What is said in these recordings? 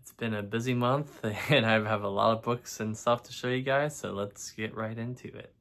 It's been a busy month and I have a lot of books and stuff to show you guys, so let's get right into it.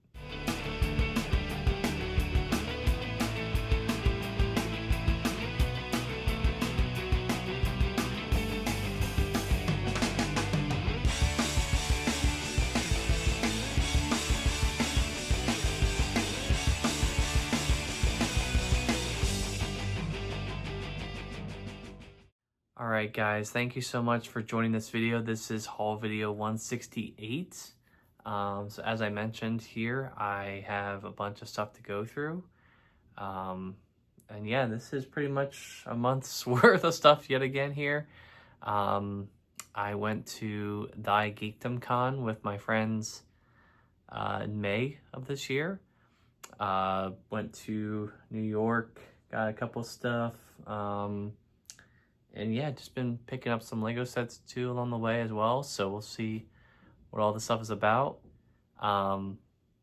Alright guys, thank you so much for joining this video. This is haul video 168. So as I mentioned here, I have a bunch of stuff to go through. And yeah, this is pretty much a month's worth of stuff yet again here. I went to Thy Geekdom Con with my friends in May of this year. Went to New York, got a couple stuff. And yeah, just been picking up some Lego sets too along the way as well. So we'll see what all this stuff is about. But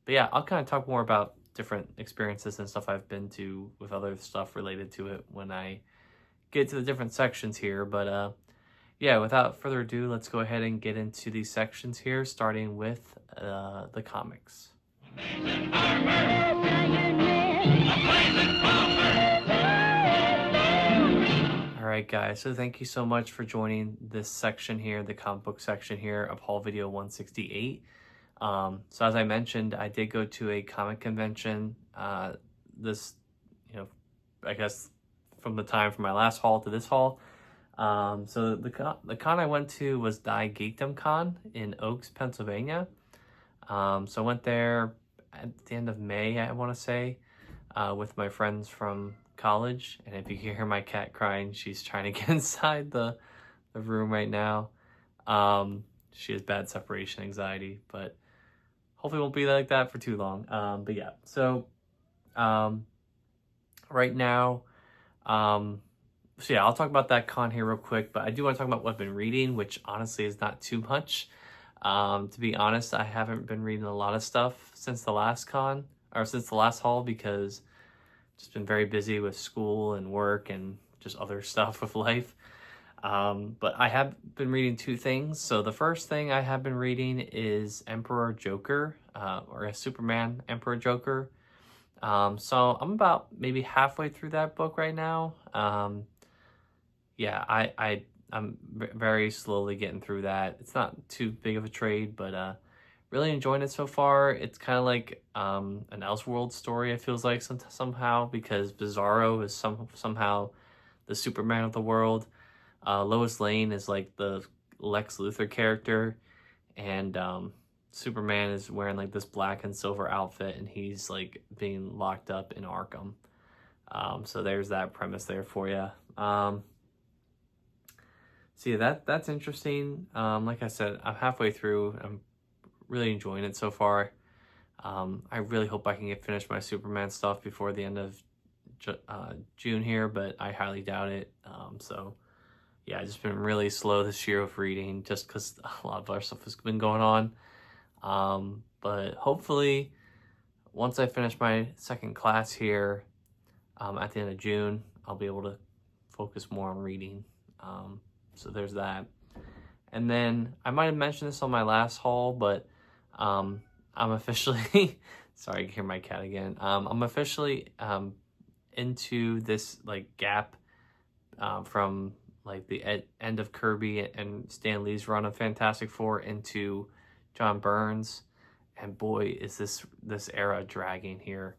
yeah, I'll kind of talk more about different experiences and stuff I've been to with other stuff related to it when I get to the different sections here. But yeah, without further ado, let's go ahead and get into these sections here, starting with the comics. Alright guys, so thank you so much for joining this section here, the comic book section here of haul video 168. So as I mentioned, I did go to a comic convention this, I guess from the time from my last haul to this haul. So the con I went to was Thy Geekdom Con in Oaks, Pennsylvania. So I went there at the end of May, I want to say, with my friends from college. And if you can hear my cat crying, she's trying to get inside the room right now. She has bad separation anxiety, but hopefully it won't be like that for too long. But yeah, so right now, so yeah, I'll talk about that con here real quick, but I do want to talk about what I've been reading, which honestly is not too much. To be honest, I haven't been reading a lot of stuff since the last con, or since the last haul, because just been very busy with school and work and just other stuff with life. But I have been reading two things. So the first thing I have been reading is Emperor Joker, or a Superman Emperor Joker. So I'm about maybe halfway through that book right now. Yeah, I'm very slowly getting through that. It's not too big of a trade, but really enjoying it so far. It's kind of like an Elseworld story, it feels like somehow, because Bizarro is somehow the Superman of the world. Lois Lane is like the Lex Luthor character, and Superman is wearing like this black and silver outfit, and he's like being locked up in Arkham. So there's that premise there for you. So yeah, that's interesting. Like I said, I'm halfway through. I'm really enjoying it so far. I really hope I can finish my Superman stuff before the end of June here, but I highly doubt it. So yeah, I've just been really slow this year with reading, just because a lot of other stuff has been going on. But hopefully, once I finish my second class here at the end of June, I'll be able to focus more on reading. So there's that. And then I might have mentioned this on my last haul, but I'm officially sorry, you can hear my cat again. I'm officially into this like gap from like the end of Kirby and Stan Lee's run of Fantastic Four into John Byrne's, and boy, is this era dragging here.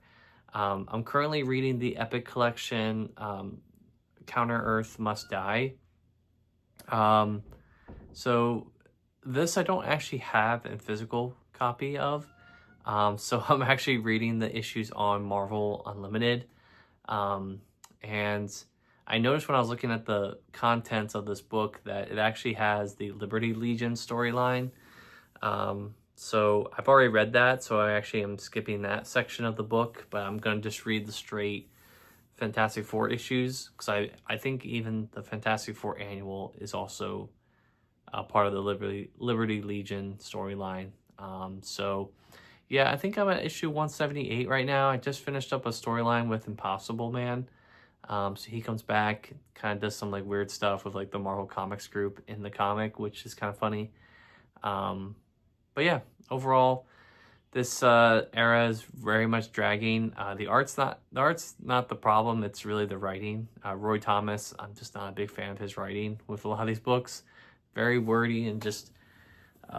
I'm currently reading the Epic Collection, Counter Earth Must Die. So this I don't actually have a physical copy of. So I'm actually reading the issues on Marvel Unlimited. And I noticed when I was looking at the contents of this book that it actually has the Liberty Legion storyline. So I've already read that, so I actually am skipping that section of the book, but I'm going to just read the straight Fantastic Four issues, because I think even the Fantastic Four annual is also part of the Liberty Legion storyline. So yeah, I think I'm at issue 178 right now. I just finished up a storyline with Impossible Man. So he comes back, kind of does some like weird stuff with like the Marvel Comics group in the comic, which is kind of funny. But yeah, overall, this era is very much dragging. The art's not the problem. It's really the writing. Roy Thomas, I'm just not a big fan of his writing with a lot of these books. Very wordy, and just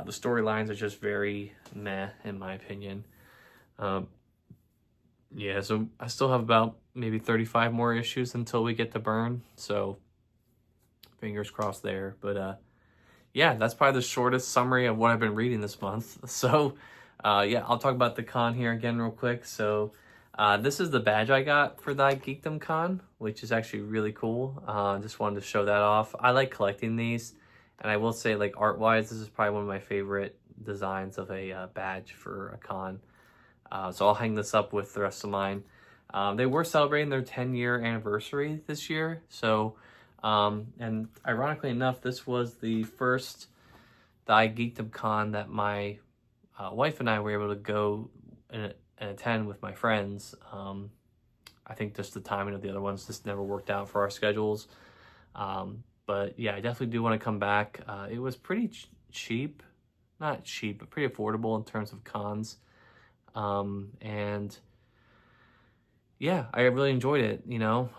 the storylines are just very meh in my opinion. Yeah, so I still have about maybe 35 more issues until we get to Burn. So fingers crossed there. But yeah, that's probably the shortest summary of what I've been reading this month. So yeah, I'll talk about the con here again real quick. So this is the badge I got for Thy Geekdom Con, which is actually really cool. Just wanted to show that off. I like collecting these, and I will say, like, art-wise, this is probably one of my favorite designs of a badge for a con. So I'll hang this up with the rest of mine. They were celebrating their 10-year anniversary this year. So, and ironically enough, this was the first Thy Geekdom Con that my wife and I were able to go and attend with my friends. I think just the timing of the other ones just never worked out for our schedules. But yeah, I definitely do want to come back. It was pretty cheap, not cheap, but pretty affordable in terms of cons. And yeah, I really enjoyed it, you know.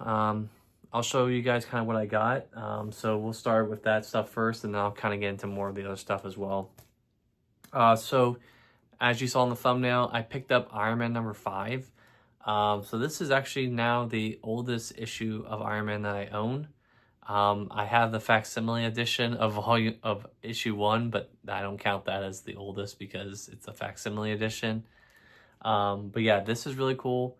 I'll show you guys kind of what I got. So we'll start with that stuff first, and then I'll kind of get into more of the other stuff as well. So as you saw in the thumbnail, I picked up Iron Man number 5. So this is actually now the oldest issue of Iron Man that I own. I have the facsimile edition of issue 1, but I don't count that as the oldest because it's a facsimile edition. But yeah, this is really cool.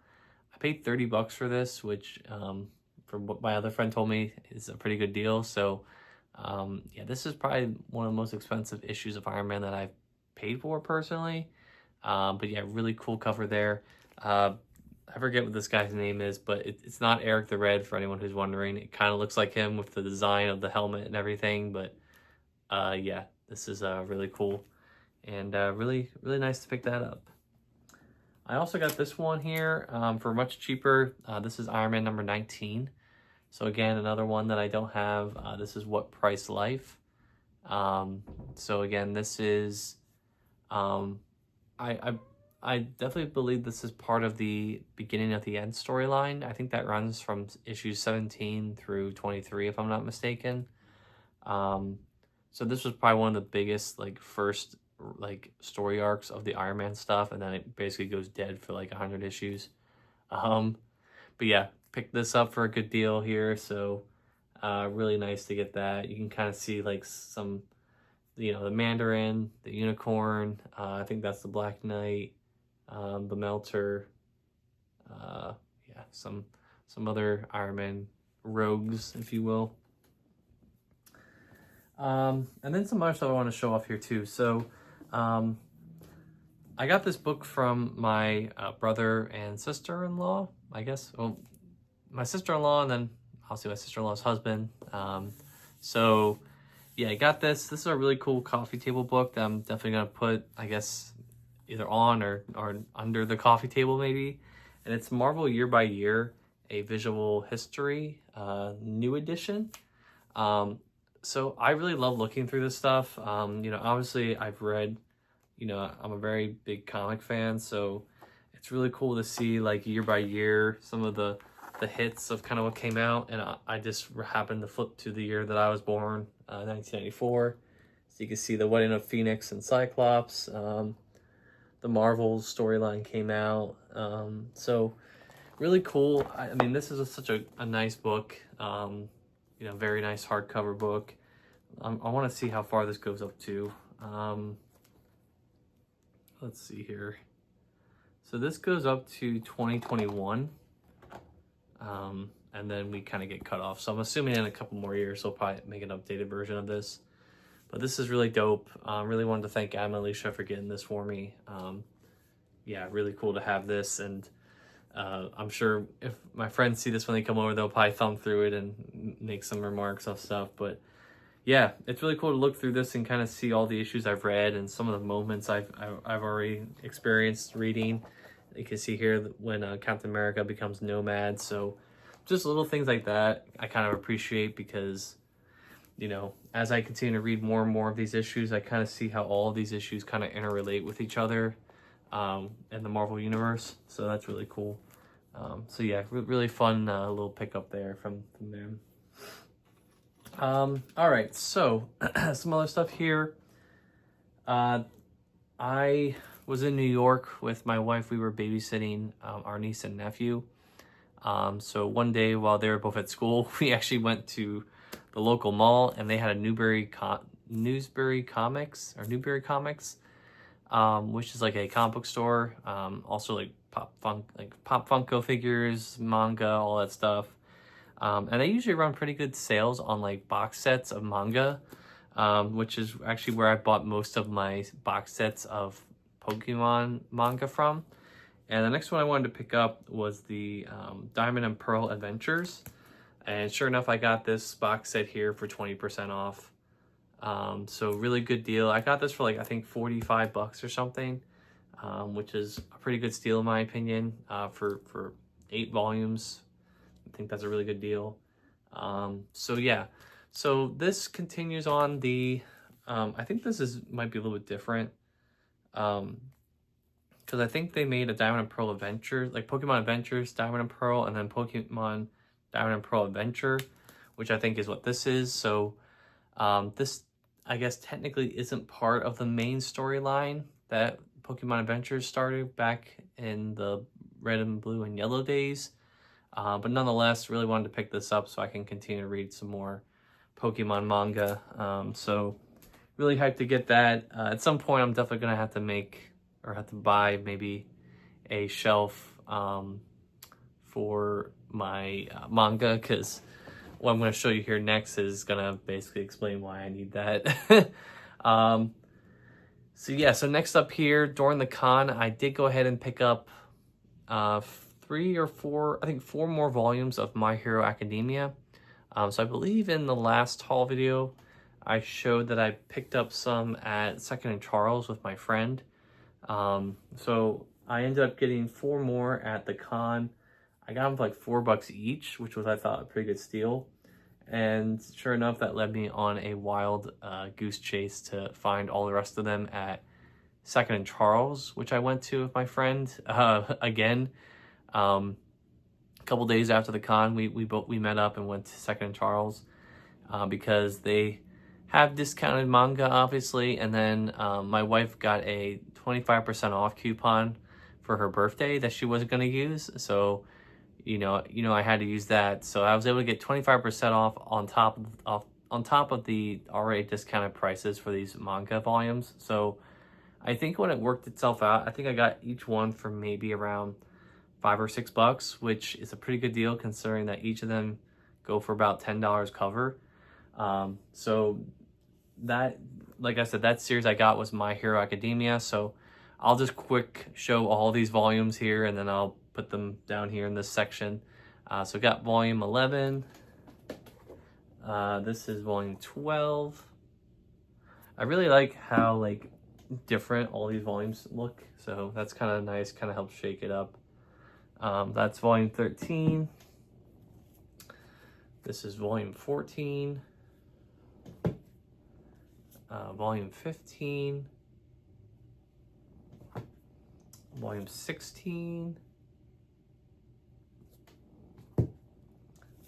I paid $30 for this, which from what my other friend told me is a pretty good deal. So yeah, this is probably one of the most expensive issues of Iron Man that I've paid for personally. But yeah, really cool cover there. I forget what this guy's name is, but it's not Eric the Red, for anyone who's wondering. It kind of looks like him with the design of the helmet and everything. But yeah, this is really cool, and really nice to pick that up. I also got this one here for much cheaper. This is Iron Man number 19. So again, another one that I don't have. This is What Price Life. So again, this is, I definitely believe this is part of the beginning of the end storyline. I think that runs from issues 17 through 23, if I'm not mistaken. So this was probably one of the biggest, like, first like story arcs of the Iron Man stuff, and then it basically goes dead for like 100 issues. But yeah, picked this up for a good deal here, so really nice to get that. You can kind of see like some, you know, the Mandarin, the Unicorn, I think that's the Black Knight, the Melter, yeah, some other Iron Man rogues, if you will. And then some other stuff I want to show off here too. So I got this book from my brother and sister-in-law, I guess. Well, my sister-in-law, and then obviously my sister-in-law's husband. So yeah, I got this. This is a really cool coffee table book that I'm definitely gonna put, I guess, either on or under the coffee table maybe. And it's Marvel Year by Year, a visual history, new edition. So I really love looking through this stuff. You know, obviously I've read, you know, I'm a very big comic fan, so it's really cool to see like year by year some of the hits of kind of what came out. And I just happened to flip to the year that I was born, 1994. So you can see the wedding of Phoenix and Cyclops. The Marvel storyline came out. So really cool. I mean, this is such a nice book. You know, very nice hardcover book. I want to see how far this goes up to. Let's see here. So this goes up to 2021. And then we kind of get cut off. So I'm assuming in a couple more years, they'll probably make an updated version of this. But this is really dope. Really wanted to thank Adam and Alicia for getting this for me. Yeah, really cool to have this. And I'm sure if my friends see this when they come over, they'll probably thumb through it and make some remarks of stuff. But yeah, it's really cool to look through this and kind of see all the issues I've read and some of the moments I've already experienced reading. You can see here when Captain America becomes Nomad. So just little things like that I kind of appreciate because, you know, as I continue to read more and more of these issues, I kind of see how all of these issues kind of interrelate with each other in the Marvel Universe. So that's really cool. So yeah, really fun little pickup there from them. All right, so some other stuff here. I was in New York with my wife. We were babysitting our niece and nephew. So one day while they were both at school, we actually went to the local mall, and they had a Newbury Comics, which is like a comic book store. Also like Pop Funko figures, manga, all that stuff. And they usually run pretty good sales on like box sets of manga, which is actually where I bought most of my box sets of Pokemon manga from. And the next one I wanted to pick up was the Diamond and Pearl Adventures. And sure enough, I got this box set here for 20% off. So really good deal. I got this for like, I think $45 or something, which is a pretty good steal in my opinion, for 8 volumes. I think that's a really good deal. So yeah, so this continues on the, I think this might be a little bit different. Because I think they made a Diamond and Pearl Adventure, like Pokemon Adventures, Diamond and Pearl, and then Pokemon Diamond and Pearl Adventure, which I think is what this is. So this, I guess, technically isn't part of the main storyline that Pokemon Adventures started back in the Red and Blue and Yellow days. But nonetheless, really wanted to pick this up so I can continue to read some more Pokemon manga. So really hyped to get that. At some point, I'm definitely going to have to buy maybe a shelf for my manga, because what I'm going to show you here next is going to basically explain why I need that. So yeah, so next up here, during the con, I did go ahead and pick up 3 or 4, I think 4 more volumes of My Hero Academia. So I believe in the last haul video, I showed that I picked up some at Second and Charles with my friend. So I ended up getting 4 more at the con. I got them for like $4 each, which was, I thought, a pretty good steal. And sure enough, that led me on a wild goose chase to find all the rest of them at Second and Charles, which I went to with my friend again. A couple days after the con, we met up and went to Second and Charles because they have discounted manga, obviously, and then my wife got a 25% off coupon for her birthday that she wasn't going to use, so you know I had to use that. So I was able to get 25% off on top of the already discounted prices for these manga volumes. So I think when it worked itself out, I think I got each one for maybe around $5 or $6, which is a pretty good deal considering that each of them go for about $10 cover. So that, like I said, that series I got was My Hero Academia. So I'll just quick show all these volumes here, and then I'll put them down here in this section. So got volume 11. This is volume 12. I really like how like different all these volumes look. So that's kind of nice, kind of helps shake it up. That's volume 13. This is volume 14. Volume 15. Volume 16.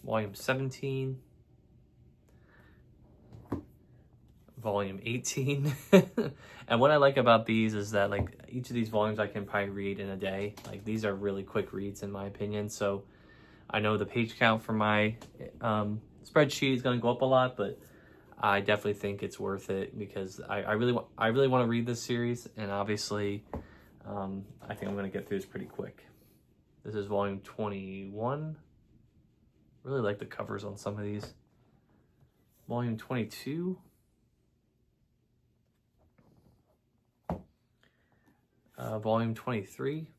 Volume 17. Volume 18. And what I like about these is that like each of these volumes I can probably read in a day. Like these are really quick reads in my opinion. So I know the page count for my spreadsheet is going to go up a lot, but I definitely think it's worth it because I really want to read this series, and obviously I think I'm going to get through this pretty quick. This is volume 21. Really like the covers on some of these. Volume 22. Volume 23.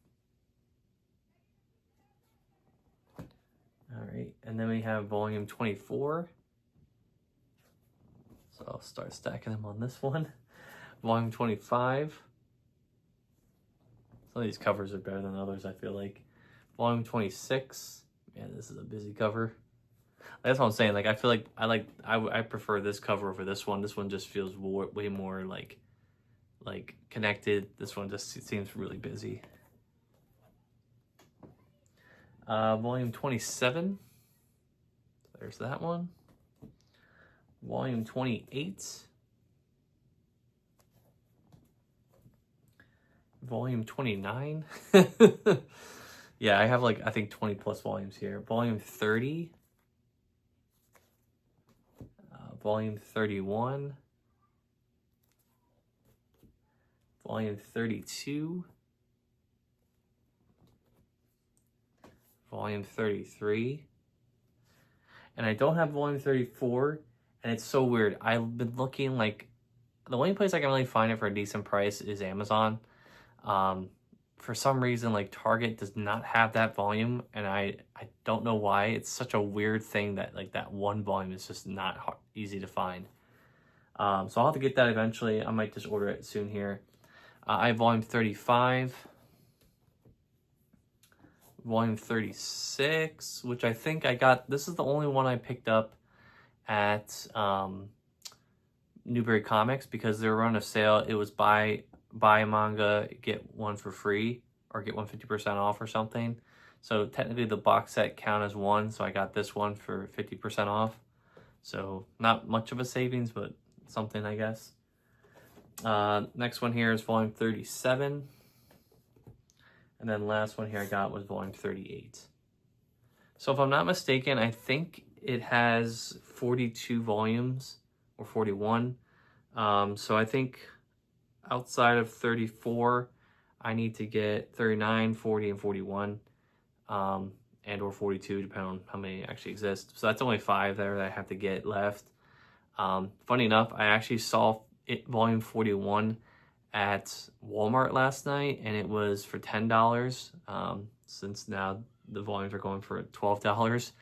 All right, and then we have volume 24. So I'll start stacking them on this one. Volume 25. Some of these covers are better than others, I feel like. Volume 26. Yeah, this is a busy cover. That's what I'm saying. Like, I feel like I prefer this cover over this one. This one just feels way more like connected. This one just seems really busy. Volume 27. There's that one. Volume 28. Volume 29. Yeah, I have like, I think 20 plus volumes here. Volume 30. Volume 31. Volume 32. Volume 33. And I don't have volume 34. And it's so weird. I've been looking, like, the only place I can really find it for a decent price is Amazon. For some reason, like, Target does not have that volume, and I don't know why. It's such a weird thing that, like, that one volume is just not easy to find. So I'll have to get that eventually. I might just order it soon here. I have volume 35. Volume 36, which I think I got. This is the only one I picked up at Newberry Comics because they were on a sale. It was buy a manga, get one for free, or get one 50% off or something. So technically the box set count as one, so I got this one for 50% off. So not much of a savings, but something, I guess. Next one here is volume 37. And then last one here I got was volume 38. So if I'm not mistaken, I think it has 42 volumes or 41. So I think outside of 34, I need to get 39, 40, and 41, and or 42, depending on how many actually exist. So that's only 5 there that I have to get left. Funny enough, I actually saw volume 41 at Walmart last night, and it was for $10, since now the volumes are going for $12.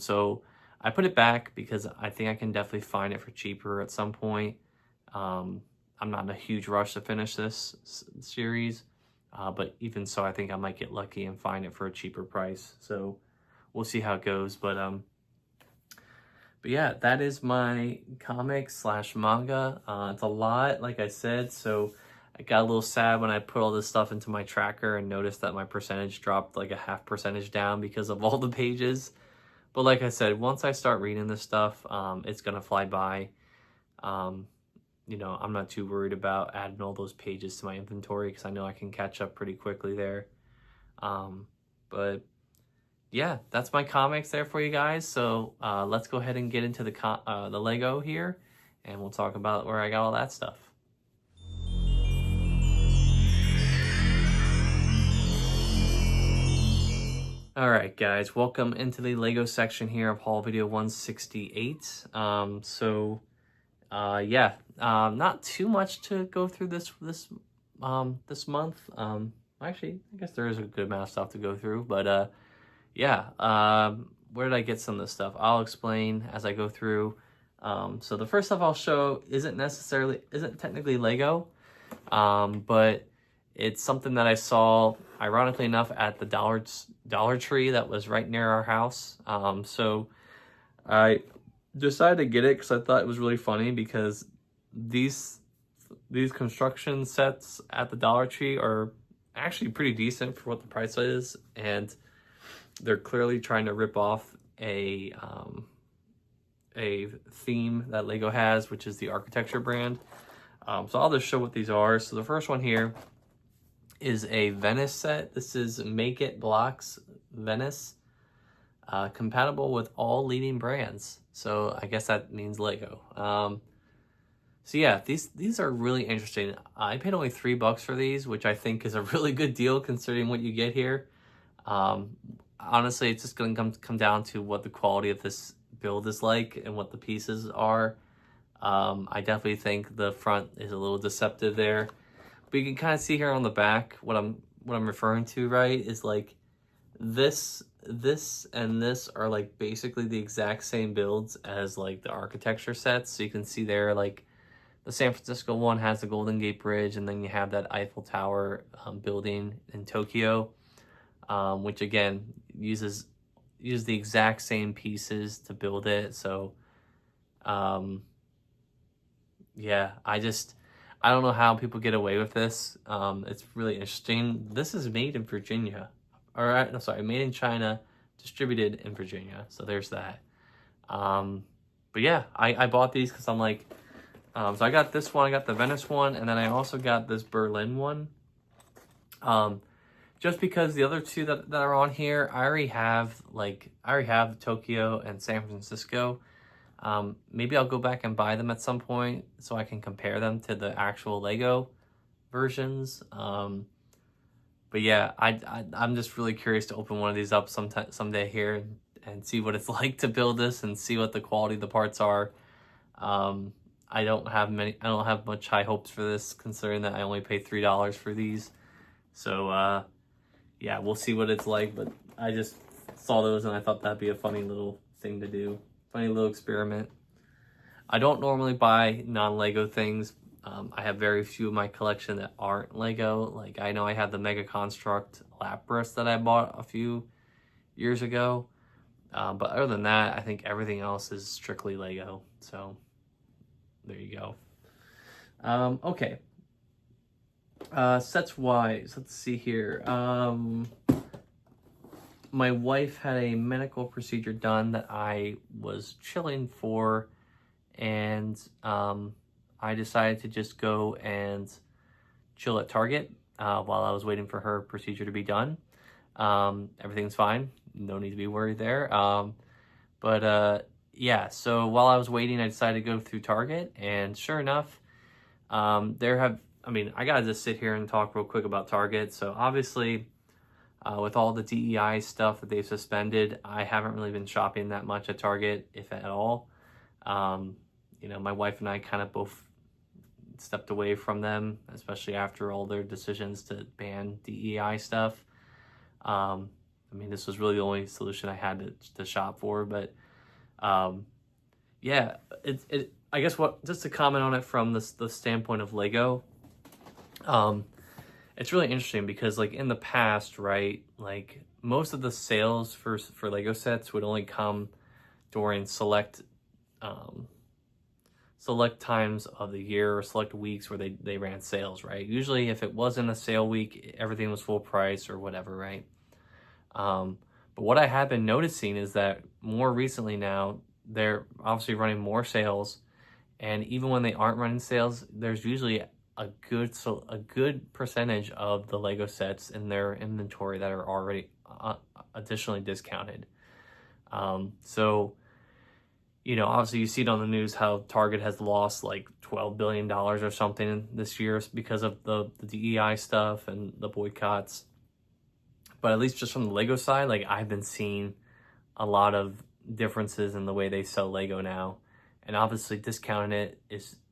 So I put it back because I think I can definitely find it for cheaper at some point. I'm not in a huge rush to finish this series, but even so, I think I might get lucky and find it for a cheaper price. So we'll see how it goes. But yeah, that is my comic / manga. It's a lot, like I said, so I got a little sad when I put all this stuff into my tracker and noticed that my percentage dropped like a half percentage down because of all the pages. But like I said, once I start reading this stuff, it's gonna fly by. You know, I'm not too worried about adding all those pages to my inventory because I know I can catch up pretty quickly there. But yeah, that's my comics there for you guys. So let's go ahead and get into the Lego here, and we'll talk about where I got all that stuff. All right, guys, welcome into the Lego section here of haul video 168. Yeah, not too much to go through this month. Actually, I guess there is a good amount of stuff to go through, but yeah, where did I get some of this stuff? I'll explain as I go through. So the first stuff I'll show isn't technically Lego, but it's something that I saw, ironically enough, at the Dollar Tree that was right near our house. So I decided to get it because I thought it was really funny because these construction sets at the Dollar Tree are actually pretty decent for what the price is, and they're clearly trying to rip off a theme that Lego has, which is the architecture brand. So I'll just show what these are. So the first one here is a Venice set. This is Make It Blocks Venice, compatible with all leading brands. So I guess that means Lego. So yeah, these are really interesting. I paid only $3 for these, which I think is a really good deal considering what you get here. Honestly, it's just going to come down to what the quality of this build is like and what the pieces are. I definitely think the front is a little deceptive there. But you can kind of see here on the back what I'm referring to, right? Is like this and this are like basically the exact same builds as like the architecture sets. So you can see there, like the San Francisco one has the Golden Gate Bridge, and then you have that Eiffel Tower building in Tokyo, which again uses use the exact same pieces to build it. So, yeah, I don't know how people get away with this. It's really interesting. This is made in Virginia, no, sorry, made in China, distributed in Virginia. So there's that. But yeah, I bought these because I'm like, so I got this one, I got the Venice one, and then I also got this Berlin one. Just because the other two that are on here, I already have Tokyo and San Francisco. Maybe I'll go back and buy them at some point so I can compare them to the actual Lego versions. But yeah, I'm just really curious to open one of these up someday here and see what it's like to build this and see what the quality of the parts are. I don't have much high hopes for this, considering that I only paid $3 for these. So yeah, we'll see what it's like, but I just saw those and I thought that'd be a funny little thing to do. Funny little experiment. I don't normally buy non-Lego things. I have very few in my collection that aren't Lego. Like, I know I have the Mega Construct Lapras that I bought a few years ago. But other than that, I think everything else is strictly Lego. So there you go. Okay. Sets wise, let's see here. My wife had a medical procedure done that I was chilling for, and I decided to just go and chill at Target while I was waiting for her procedure to be done. Everything's fine. No need to be worried there. Yeah, so while I was waiting, I decided to go through Target, and sure enough, I gotta just sit here and talk real quick about Target. So obviously, with all the DEI stuff that they've suspended, I haven't really been shopping that much at Target, if at all. My wife and I kind of both stepped away from them, especially after all their decisions to ban DEI stuff. This was really the only solution I had to shop for, but yeah, I guess just to comment on it from the standpoint of Lego, it's really interesting because, like, in the past, right, like, most of the sales for Lego sets would only come during select times of the year or select weeks where they ran sales, right? Usually if it wasn't a sale week, everything was full price or whatever, right? But what I have been noticing is that more recently now, they're obviously running more sales, and even when they aren't running sales, there's usually a good percentage of the Lego sets in their inventory that are already additionally discounted. So, obviously you see it on the news how Target has lost like $12 billion or something this year because of the DEI stuff and the boycotts. But at least just from the Lego side, like, I've been seeing a lot of differences in the way they sell Lego now. And obviously discounting it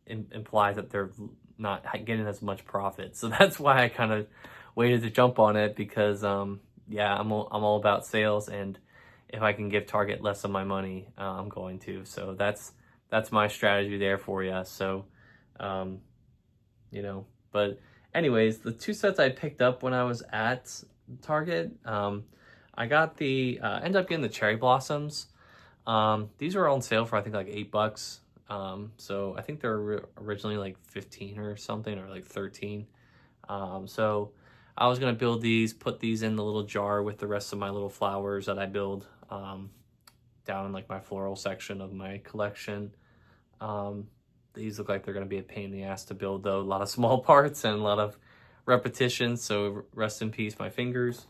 implies that they're not getting as much profit. So that's why I kind of waited to jump on it, because I'm all about sales, and if I can give Target less of my money, I'm going to. So that's my strategy there for you. So but anyways, the two sets I picked up when I was at Target, I got ended up getting the cherry blossoms. These were on sale for I think like $8. So I think they're originally like 15 or something, or like 13. So I was gonna build these, put these in the little jar with the rest of my little flowers that I build down in like my floral section of my collection. These look like they're gonna be a pain in the ass to build though. A lot of small parts and a lot of repetition, so rest in peace my fingers.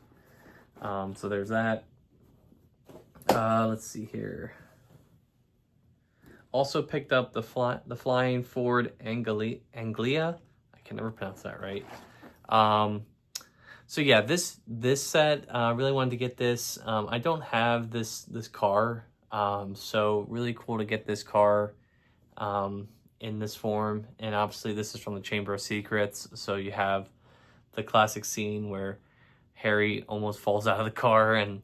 So there's that. Let's see here. Also picked up the Flying Ford Anglia. I can never pronounce that right. So yeah, this set, really wanted to get this. I don't have this car, so really cool to get this car in this form. And obviously this is from the Chamber of Secrets, so you have the classic scene where Harry almost falls out of the car, and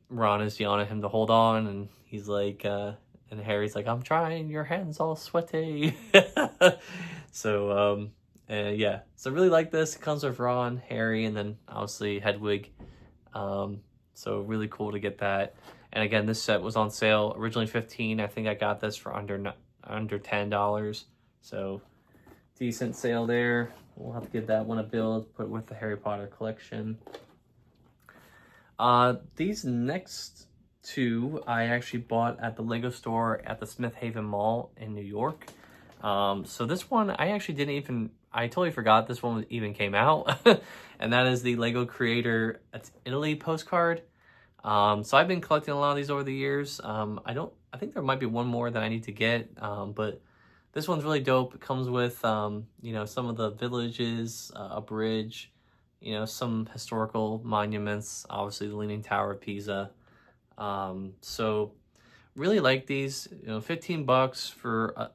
Ron is yelling at him to hold on, and he's like, and Harry's like, "I'm trying, your hand's all sweaty." So, so really like this. It comes with Ron, Harry, and then obviously Hedwig. So really cool to get that. And again, this set was on sale originally $15. I think I got this for under $10. So decent sale there. We'll have to give that one a build, put it with the Harry Potter collection. These next two I actually bought at the Lego store at the Smith Haven Mall in New York. So this one I totally forgot this one even came out. And that is the Lego Creator Italy postcard. So I've been collecting a lot of these over the years. I think there might be one more that I need to get, but this one's really dope. It comes with, you know, some of the villages, a bridge, you know, some historical monuments, obviously the Leaning Tower of Pisa. So really like these, you know, $15 for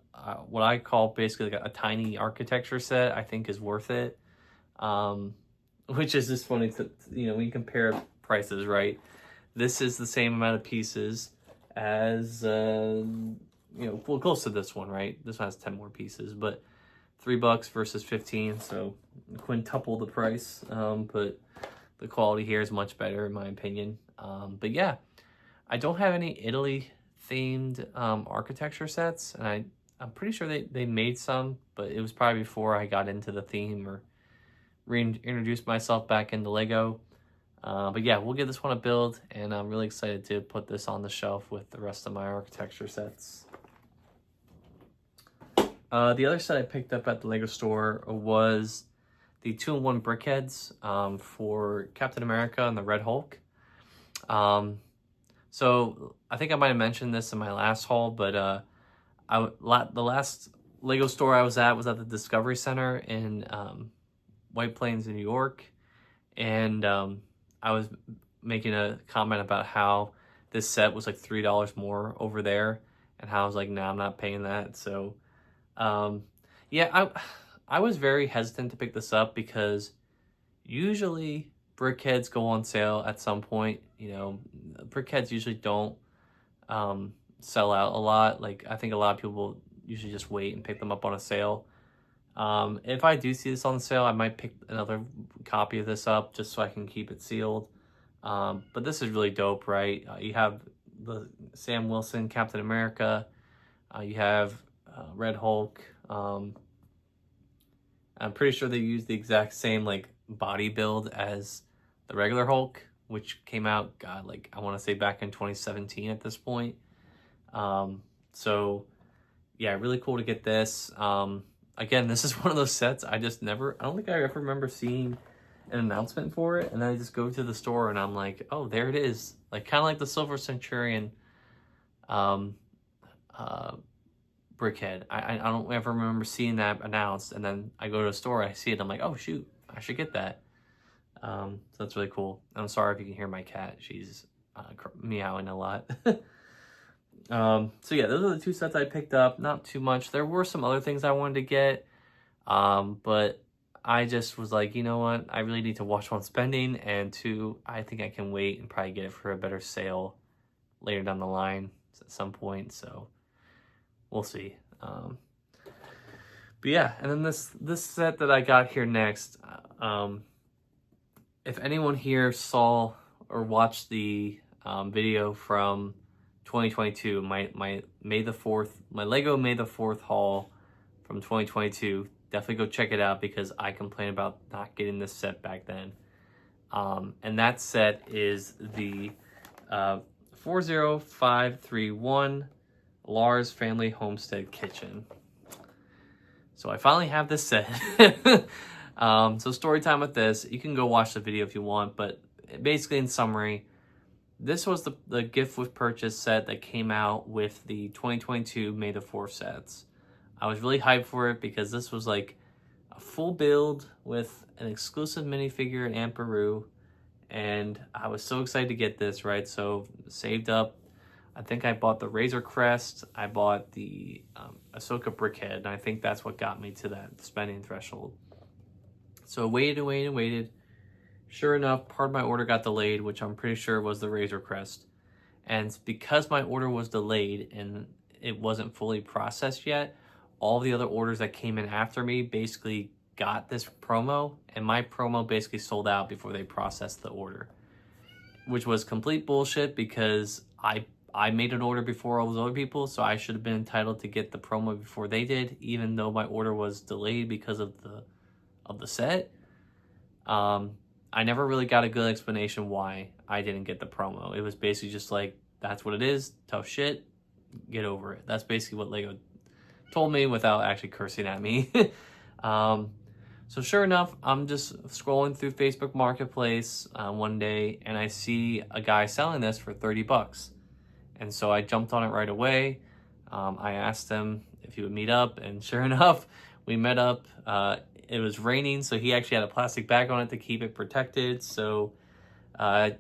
what I call basically like a tiny architecture set, I think is worth it. Which is just funny to, you know, when you compare prices, right? This is the same amount of pieces as, you know, well, close to this one, right? This one has 10 more pieces, but $3 versus 15, so quintuple the price. But the quality here is much better in my opinion. But yeah, I don't have any Italy themed architecture sets, and I'm pretty sure they made some, but it was probably before I got into the theme or reintroduced myself back into Lego. But yeah, we'll give this one a build, and I'm really excited to put this on the shelf with the rest of my architecture sets. The other set I picked up at the Lego store was the 2-in-1 brickheads for Captain America and the Red Hulk. So I think I might have mentioned this in my last haul, but the last Lego store I was at the Discovery Center in White Plains, New York, and I was making a comment about how this set was like $3 more over there, and how I was like, nah, I'm not paying that. So yeah, I was very hesitant to pick this up because usually brickheads go on sale at some point. You know, brickheads usually don't sell out a lot. Like, I think a lot of people usually just wait and pick them up on a sale. If I do see this on sale, I might pick another copy of this up just so I can keep it sealed. But this is really dope, right? You have the Sam Wilson Captain America. You have Red Hulk. I'm pretty sure they use the exact same like body build as the regular Hulk, which came out, God, like I want to say back in 2017 at this point. So yeah, really cool to get this. Again, this is one of those sets I don't think I ever remember seeing an announcement for it, and then I just go to the store and I'm like, oh, there it is. Like, kind of like the Silver Centurion brickhead. I don't ever remember seeing that announced, and then I go to a store, I see it, I'm like, oh shoot, I should get that. So that's really cool. I'm sorry if you can hear my cat. She's meowing a lot. So yeah, those are the two sets I picked up. Not too much. There were some other things I wanted to get, but I just was like, you know what? I really need to watch what I'm spending, and two, I think I can wait and probably get it for a better sale later down the line at some point. So we'll see. But yeah, and then this set that I got here next. If anyone here saw or watched the video from 2022, my Lego May the 4th haul from 2022, definitely go check it out because I complained about not getting this set back then. And that set is the 40531 Lars Family Homestead Kitchen. So I finally have this set. So story time with this. You can go watch the video if you want, but basically in summary, this was the gift with purchase set that came out with the 2022 May the 4th sets. I was really hyped for it because this was like a full build with an exclusive minifigure in Aunt Beru, and I was so excited to get this, right? So saved up. I think I bought the Razor Crest. I bought the Ahsoka Brickhead, and I think that's what got me to that spending threshold. So waited. Sure enough, part of my order got delayed, which I'm pretty sure was the Razor Crest. And because my order was delayed and it wasn't fully processed yet, all the other orders that came in after me basically got this promo, and my promo basically sold out before they processed the order. which was complete bullshit because I made an order before all those other people, so I should have been entitled to get the promo before they did, even though my order was delayed because of the set. I never really got a good explanation why I didn't get the promo. It was basically just like, that's what it is, tough shit, get over it. That's basically what Lego told me without actually cursing at me. So sure enough, I'm just scrolling through Facebook Marketplace one day, and I see a guy selling this for 30 bucks. And so I jumped on it right away. I asked him if he would meet up, and sure enough, we met up. It was raining, so he actually had a plastic bag on it to keep it protected. So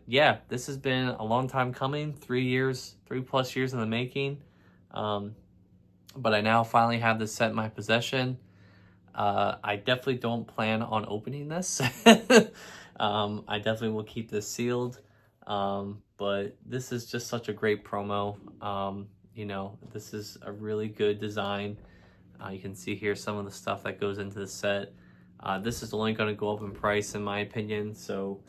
yeah, this has been a long time coming, 3+ years in the making. But I now finally have this set in my possession. I definitely don't plan on opening this. I definitely will keep this sealed. But this is just such a great promo. You know, this is a really good design. You can see here some of the stuff that goes into the set. This is only going to go up in price in my opinion, so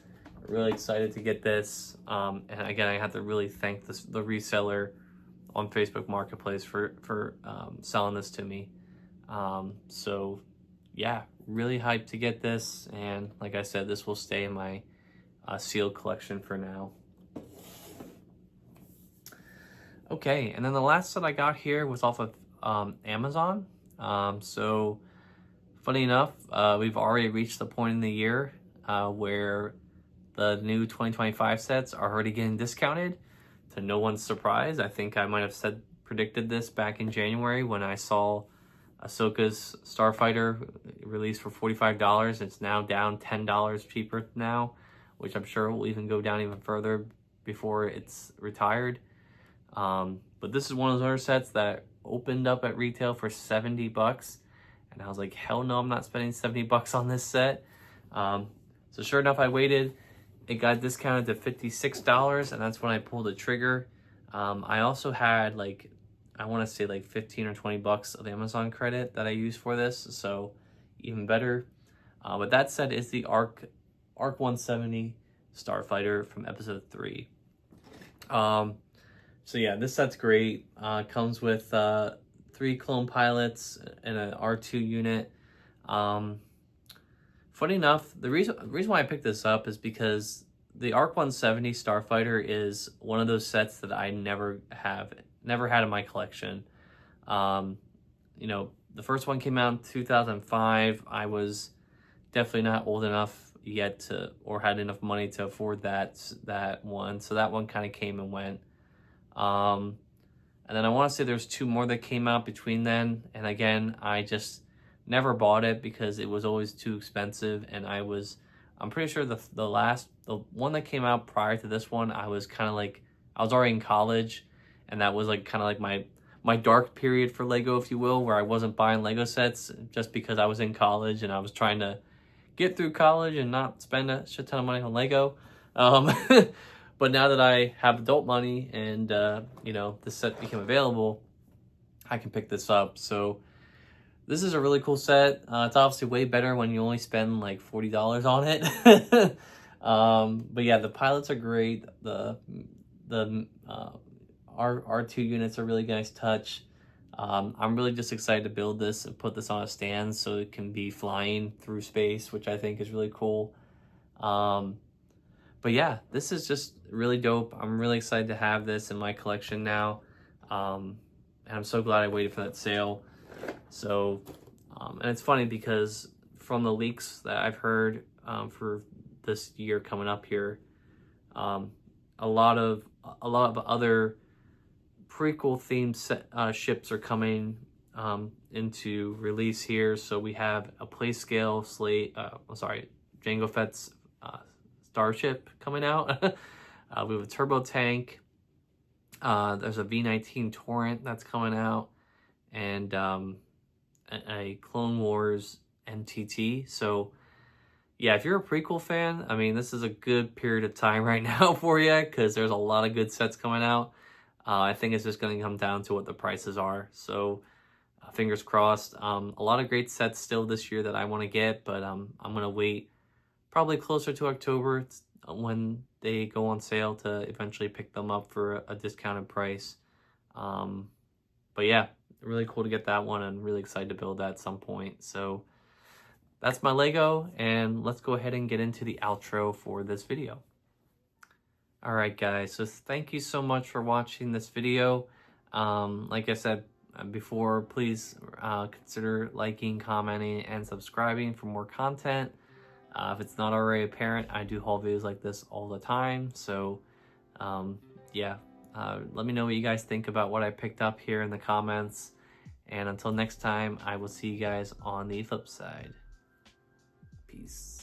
really excited to get this. And again, I have to really thank the reseller on Facebook Marketplace for selling this to me. So yeah, really hyped to get this, and like I said, this will stay in my sealed collection for now. Okay, and then the last set I got here was off of Amazon. So funny enough, we've already reached the point in the year where the new 2025 sets are already getting discounted, to no one's surprise. I think I might have predicted this back in January when I saw Ahsoka's Starfighter released for $45. It's now down $10 cheaper now, which I'm sure will even go down even further before it's retired. But this is one of those other sets that opened up at retail for 70 bucks. And I was like, hell no, I'm not spending 70 bucks on this set. So sure enough, I waited. It got discounted to $56, and that's when I pulled the trigger. I also had I want to say 15 or 20 bucks of Amazon credit that I used for this, so even better. But that set is the Arc 170 Starfighter from episode 3. So yeah, this set's great. Comes with 3 clone pilots and an R2 unit. Funny enough, the reason why I picked this up is because the Arc 170 Starfighter is one of those sets that I never had in my collection. You know, the first one came out in 2005. I was definitely not old enough yet or had enough money to afford that one. So that one kind of came and went. And then I want to say there's 2 more that came out between then. And again, I just never bought it because it was always too expensive. And I'm pretty sure the one that came out prior to this one, I was already in college. And that was my dark period for Lego, if you will, where I wasn't buying Lego sets just because I was in college and I was trying to get through college and not spend a shit ton of money on Lego. But now that I have adult money and, you know, this set became available, I can pick this up. So this is a really cool set. It's obviously way better when you only spend $40 on it. But yeah, the pilots are great. The R2 units are really nice touch. I'm really just excited to build this and put this on a stand so it can be flying through space, which I think is really cool. But yeah, this is just really dope. I'm really excited to have this in my collection now. And I'm so glad I waited for that sale. So, and it's funny because from the leaks that I've heard for this year coming up here, a lot of other prequel themed ships are coming into release here. So we have a Playscale Jango Fett's starship coming out. We have a turbo tank. There's a V-19 Torrent that's coming out, and a Clone Wars MTT. So yeah, if you're a prequel fan, I mean, this is a good period of time right now for you because there's a lot of good sets coming out. I think it's just going to come down to what the prices are. So fingers crossed. A lot of great sets still this year that I want to get, but I'm going to wait probably closer to October. when they go on sale to eventually pick them up for a discounted price. But yeah, really cool to get that one, and really excited to build that at some point. So that's my Lego, and let's go ahead and get into the outro for this video. Alright guys, so thank you so much for watching this video. Like I said before, please consider liking, commenting, and subscribing for more content. If it's not already apparent, I do haul videos like this all the time. So yeah, let me know what you guys think about what I picked up here in the comments. And until next time, I will see you guys on the flip side. Peace.